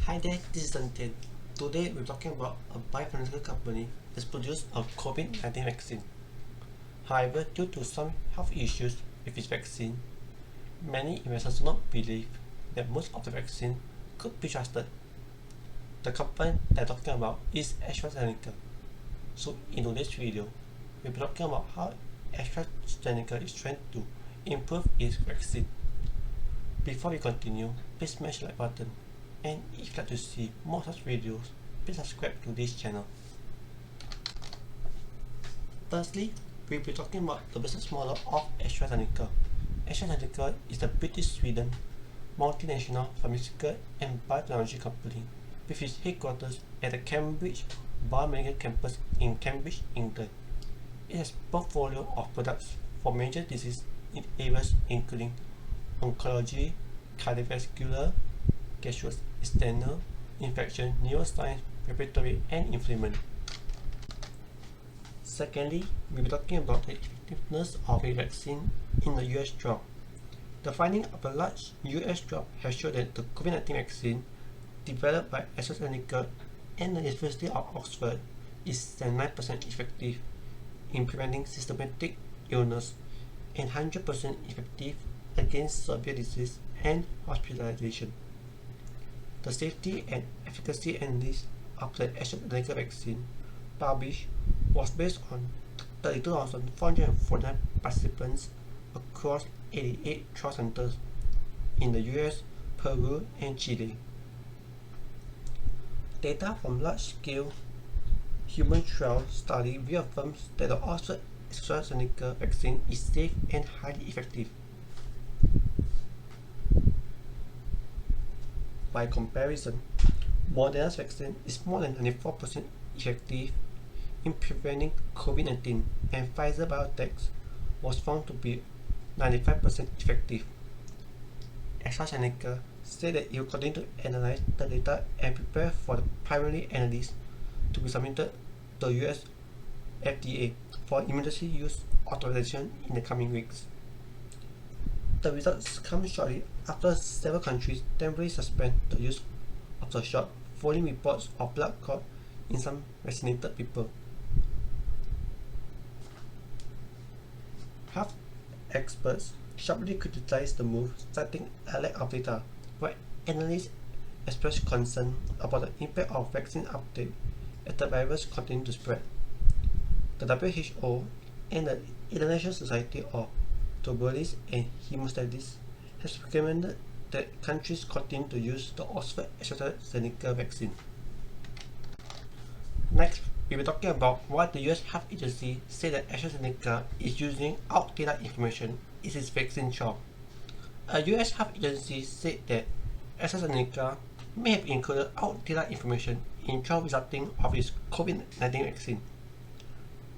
Hi there, this is Dante. Today we're talking about a biopharmaceutical company that produces a COVID-19 vaccine. However, due to some health issues with its vaccine, many investors do not believe that most of the vaccine could be trusted. The company that I'm talking about is AstraZeneca. So in today's video, we'll be talking about how AstraZeneca is trying to improve its vaccine. Before we continue, please smash the like button, and if you'd like to see more such videos, please subscribe to this channel. Firstly, we'll be talking about the business model of AstraZeneca. AstraZeneca is a British Sweden multinational pharmaceutical and biotechnology company with its headquarters at the Cambridge Biomedical Campus in Cambridge, England. It has a portfolio of products for major disease in areas including oncology, cardiovascular, gastrointestinal infection, neuroscience, respiratory, and inflammation. Secondly, we'll be talking about the effectiveness of a vaccine in the US trial. The finding of a large US trial has shown that the COVID-19 vaccine developed by AstraZeneca and the University of Oxford is 79% effective in preventing systematic illness and 100% effective against severe disease and hospitalization. The safety and efficacy analysis of the AstraZeneca vaccine published was based on 32,449 participants across 88 trial centers in the US, Peru, and Chile. Data from large-scale human trial study reaffirms that the Oxford AstraZeneca vaccine is safe and highly effective. By comparison, Moderna's vaccine is more than 94% effective in preventing COVID-19, and Pfizer Biotech was found to be 95% effective. AstraZeneca said that it will continue to analyze the data and prepare for the primary analysis to be submitted to the US FDA for emergency use authorization in the coming weeks. The results come shortly after several countries temporarily suspend the use of the shot following reports of blood clot in some vaccinated people. Health experts sharply criticized the move, citing a lack of data, while analysts expressed concern about the impact of vaccine uptake as the virus continued to spread. The WHO and the International Society of Tuberculosis and Hemostasis has recommended that countries continue to use the Oxford AstraZeneca vaccine. Next, we will be talking about why the US Health Agency said that AstraZeneca is using outdated information in its vaccine trial. A US Health Agency said that AstraZeneca may have included outdated information in trial resulting of its COVID-19 vaccine,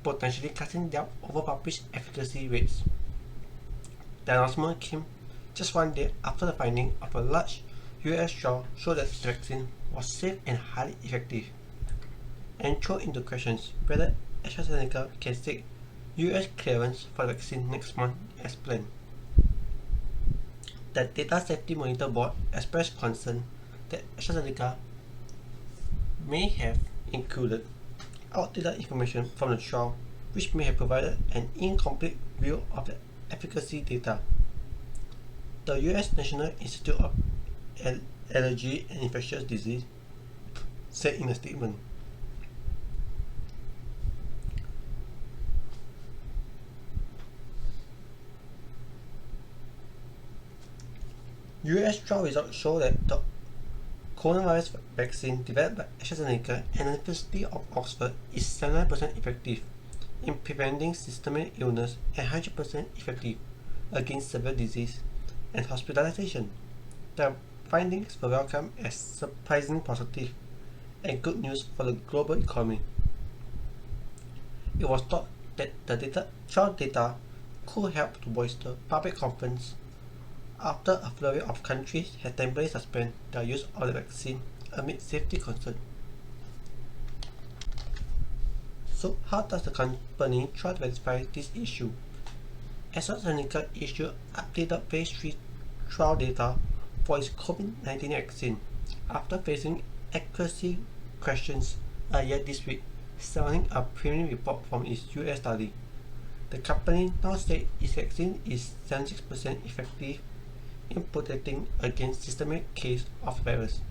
potentially casting doubt over published efficacy rates. The announcement came just one day after the finding of a large US trial showed that the vaccine was safe and highly effective, and threw into questions whether AstraZeneca can seek US clearance for the vaccine next month as planned. The Data Safety Monitor Board expressed concern that AstraZeneca may have included outdated information from the trial, which may have provided an incomplete view of the efficacy data. The US National Institute of Allergy and Infectious Disease said in a statement. US trial results show that the coronavirus vaccine developed by AstraZeneca and the University of Oxford is 79% effective in preventing systemic illness and 100% effective against severe disease and hospitalization. The findings were welcomed as surprisingly positive and good news for the global economy. It was thought that the trial data could help to bolster public confidence after a flurry of countries had temporarily suspended their use of the vaccine amid safety concerns. So how does the company try to verify this issue? AstraZeneca issued updated phase 3 trial data for its COVID-19 vaccine, After facing accuracy questions earlier this week, citing a preliminary report from its US study, the company now said its vaccine is 76% effective in protecting against systemic case of virus.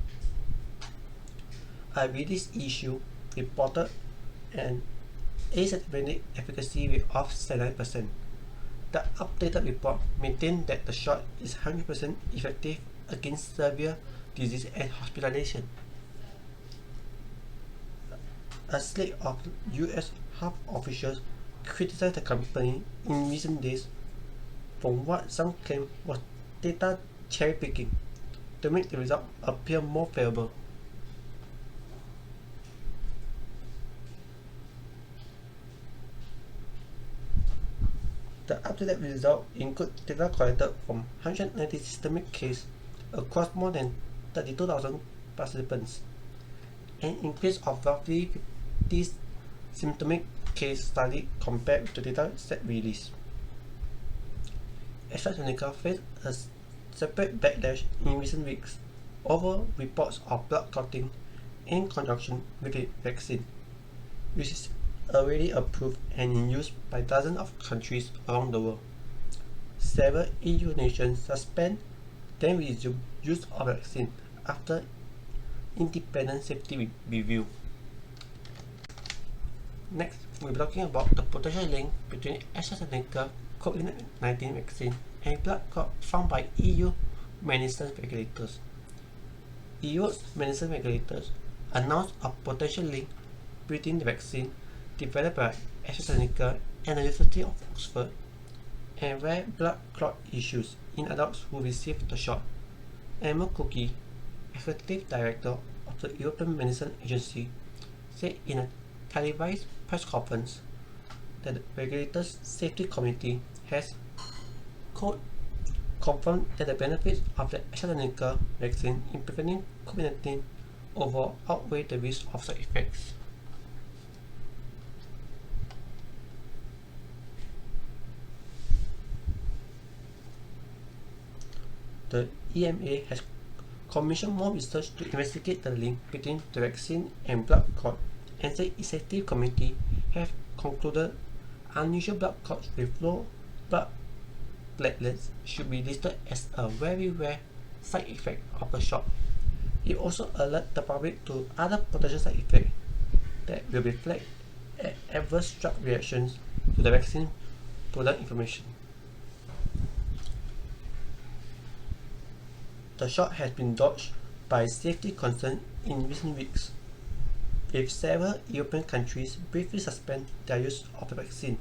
A release issue reported an asymptomatic efficacy rate of 79%. The updated report maintained that the shot is 100% effective against severe disease and hospitalization. A slate of US health officials criticized the company in recent days for what some claim was data cherry picking to make the result appear more favorable. The updated result include data collected from 190 systemic cases across more than 32,000 participants, an increase of roughly 50 symptomatic case studied compared with the data set released. AstraZeneca faced a separate backlash in recent weeks over reports of blood clotting in conjunction with the vaccine, which is already approved and in use by dozens of countries around the world. Several EU nations suspend then resume use of vaccine after independent safety review. Next, we'll be talking about the potential link between AstraZeneca COVID-19 vaccine and blood clot found by EU medicine regulators. EU's medicine regulators announced a potential link between the vaccine developed by AstraZeneca and the University of Oxford and rare blood clot issues in adults who received the shot. Emma Cookie, executive director of the European Medicine Agency, said in a televised press conference that the regulator's safety committee has quote, confirmed that the benefits of the AstraZeneca vaccine in preventing COVID-19 overall outweigh the risk of side effects. The EMA has commissioned more research to investigate the link between the vaccine and blood clot, and said its safety committee have concluded unusual blood clots with low blood platelets should be listed as a very rare side effect of the shot. It also alerted the public to other potential side effects that will be flagged as adverse drug reactions to the vaccine product information. The shot has been dodged by safety concerns in recent weeks, with several European countries briefly suspend their use of the vaccine.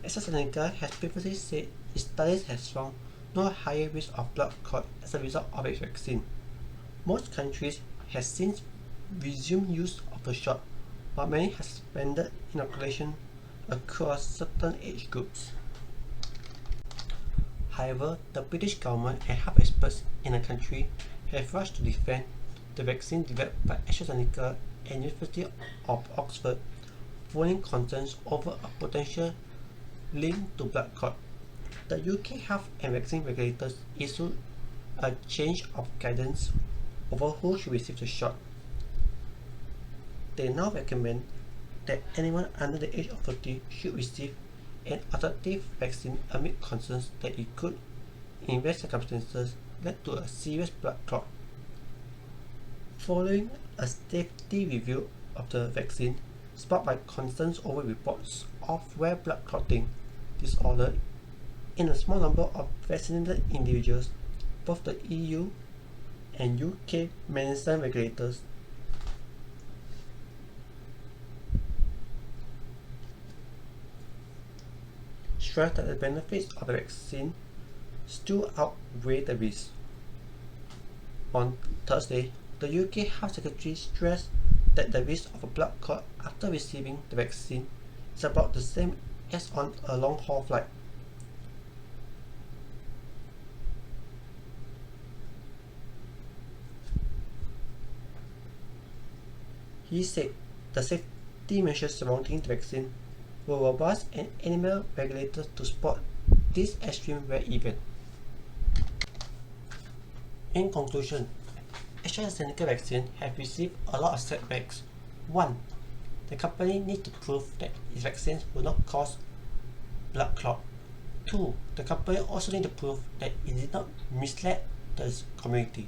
AstraZeneca has previously said its studies have found no higher risk of blood clot as a result of its vaccine. Most countries have since resumed use of the shot, while many have suspended inoculation across certain age groups. However, the British government and health experts in the country have rushed to defend the vaccine developed by AstraZeneca and University of Oxford, following concerns over a potential link to blood clot. The UK health and vaccine regulators issued a change of guidance over who should receive the shot. They now recommend that anyone under the age of 30 should receive an alternative vaccine amid concerns that it could, in rare circumstances, lead to a serious blood clot. Following a safety review of the vaccine sparked by concerns over reports of rare blood clotting disorder in a small number of vaccinated individuals, both the EU and UK medicine regulators stressed that the benefits of the vaccine still outweigh the risks. On Thursday, the UK Health Secretary stressed that the risk of a blood clot after receiving the vaccine is about the same as on a long-haul flight. He said the safety measures surrounding the vaccine were robust and enabled regulators to spot this extreme rare event. In conclusion, AstraZeneca vaccine have received a lot of setbacks. 1. The company needs to prove that its vaccines will not cause blood clot. 2. The company also needs to prove that it did not mislead the community.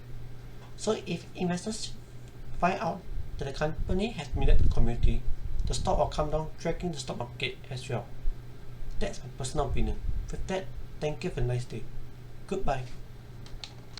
So if investors find out that the company has misled the community, the stock will come down, dragging the stock market as well. That's my personal opinion. With that, thank you for a nice day. Goodbye.